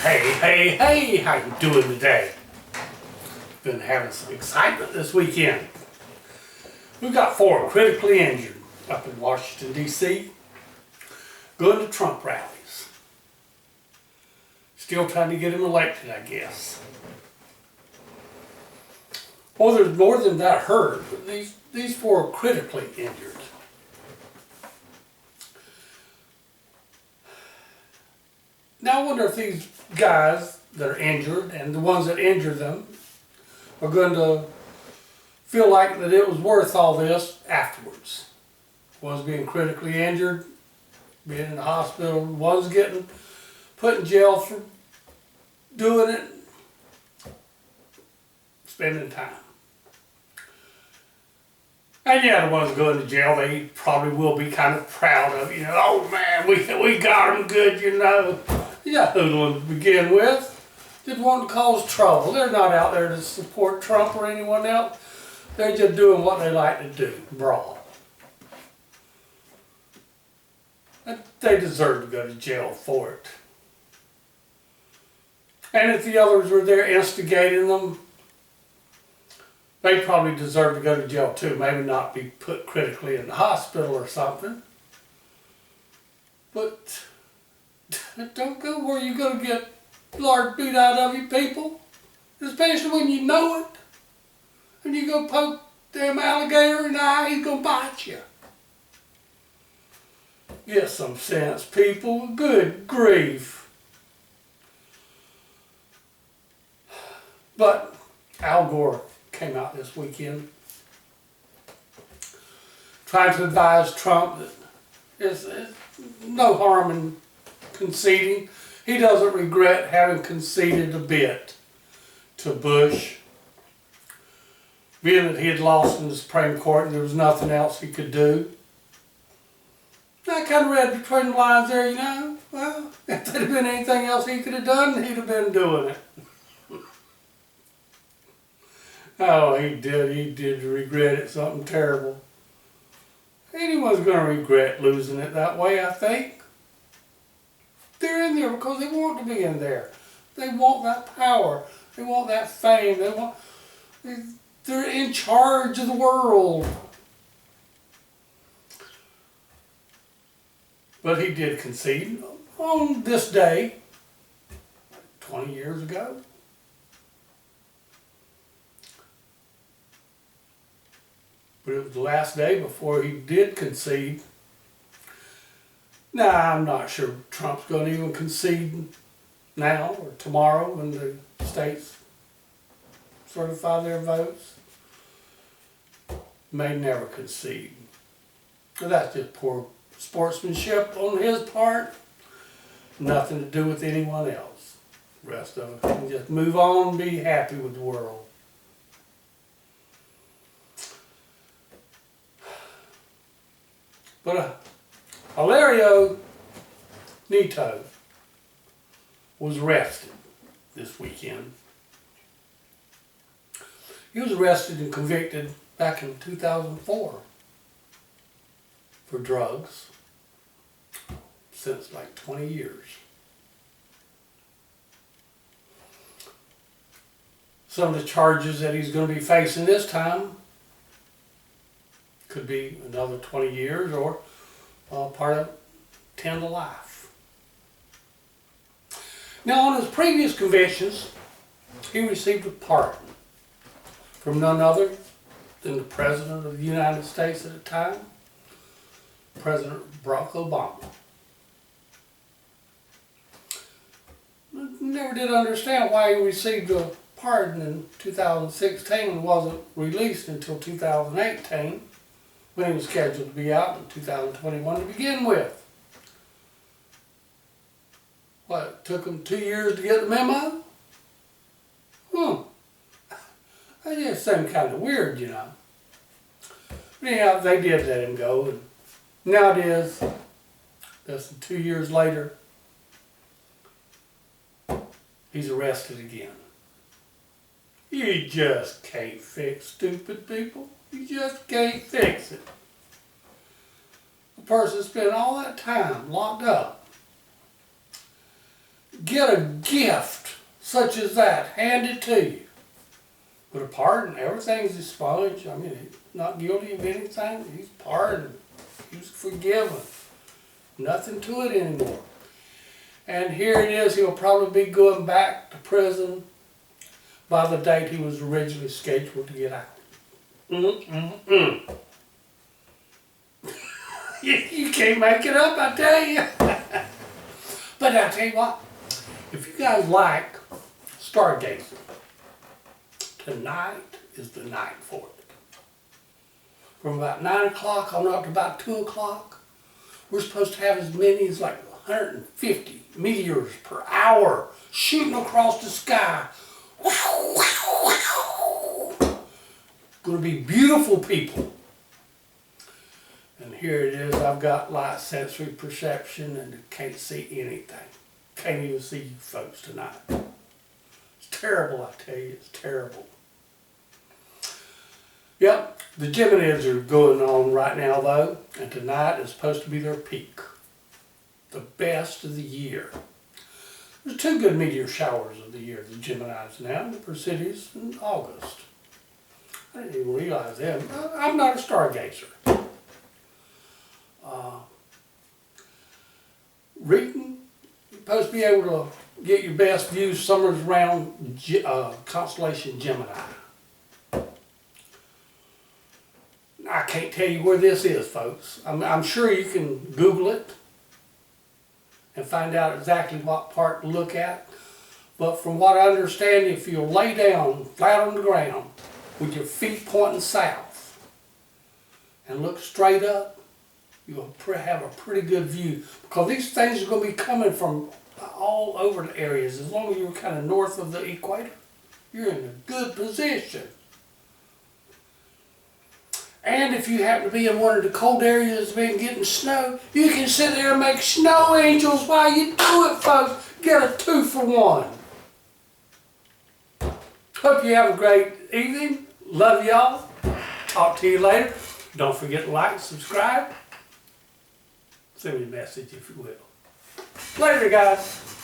Hey, how you doing today? Been having some excitement this weekend. We've got 4 critically injured up in Washington, D.C. going to Trump rallies. Still trying to get him elected, I guess. Well, there's more than that hurt, but these 4 are critically injured. Now I wonder if these guys that are injured and the ones that injured them are going to feel like that it was worth all this afterwards. One's being critically injured, being in the hospital, one's getting put in jail for doing it, spending time. And yeah, the ones going to jail, they probably will be kind of proud of, oh man, we got them good, Yeah, hoodlum to begin with. Just want to cause trouble. They're not out there to support Trump or anyone else. They're just doing what they like to do, brawl. And they deserve to go to jail for it. And if the others were there instigating them, they probably deserve to go to jail too. Maybe not be put critically in the hospital or something. But don't go where you're going to get lard beat out of you, people. Especially when you know it. When you go poke damn alligator in the eye, he's going to bite you. Get some sense, people. Good grief. But Gore came out this weekend trying to advise Trump that there's no harm in conceding. He doesn't regret having conceded a bit to Bush, being that he had lost in the Supreme Court and there was nothing else he could do. I kind of read between the lines there, well, if there had been anything else he could have done, he'd have been doing it. Oh, he did regret it, something terrible. Anyone's going to regret losing it that way, I think. They're in there because they want to be in there. They want that power. They want that fame. They're in charge of the world. But he did concede on this day, 20 years ago. But it was the last day before he did concede. Now, I'm not sure Trump's going to even concede now or tomorrow when the states certify their votes. May never concede. So that's just poor sportsmanship on his part. Nothing to do with anyone else. The rest of it can just move on and be happy with the world. But Hilario Nito was arrested this weekend. He was arrested and convicted back in 2004 for drugs. Since like 20 years. Some of the charges that he's going to be facing this time could be another 20 years or part of 10 to life. Now, on his previous convictions, he received a pardon from none other than the President of the United States at the time, President Barack Obama. Never did understand why he received a pardon in 2016 and wasn't released until 2018 when he was scheduled to be out in 2021 to begin with. What, it took him 2 years to get the memo? That just seemed kind of weird, But anyhow, they did let him go, and now it is, less than 2 years later, he's arrested again. You just can't fix stupid people. You just can't fix it. The person spent all that time locked up. get a gift such as that handed to you with a pardon, everything's expunged. I mean, he's not guilty of anything. He's pardoned. He's forgiven. Nothing to it anymore. And here it is, he'll probably be going back to prison by the date he was originally scheduled to get out. You can't make it up, I tell you. But I'll tell you what, if you guys like stargazing, tonight is the night for it. From about 9 o'clock on up to about 2 o'clock, we're supposed to have as many as like 150 meteors per hour shooting across the sky. Going to be beautiful people. And here it is, I've got light sensory perception and can't see anything. Can't even see you folks tonight. It's terrible, I tell you, it's terrible. Yep, the Geminids are going on right now though, and tonight is supposed to be their peak. The best of the year. There's 2 good meteor showers of the year, the Geminids now, the Perseus in August. I didn't even realize that. I'm not a stargazer. Reading, you're supposed to be able to get your best views somewhere around constellation Gemini. I can't tell you where this is, folks. I'm sure you can Google it and find out exactly what part to look at. But from what I understand, if you'll lay down flat on the ground with your feet pointing south and look straight up, you'll have a pretty good view. Because these things are going to be coming from all over the areas. As long as you're kind of north of the equator, you're in a good position. And if you happen to be in one of the cold areas that's been getting snow, you can sit there and make snow angels while you do it, folks. Get a 2 for 1. Hope you have a great evening. Love y'all. Talk to you later. Don't forget to like and subscribe. Send me a message if you will. Later, guys.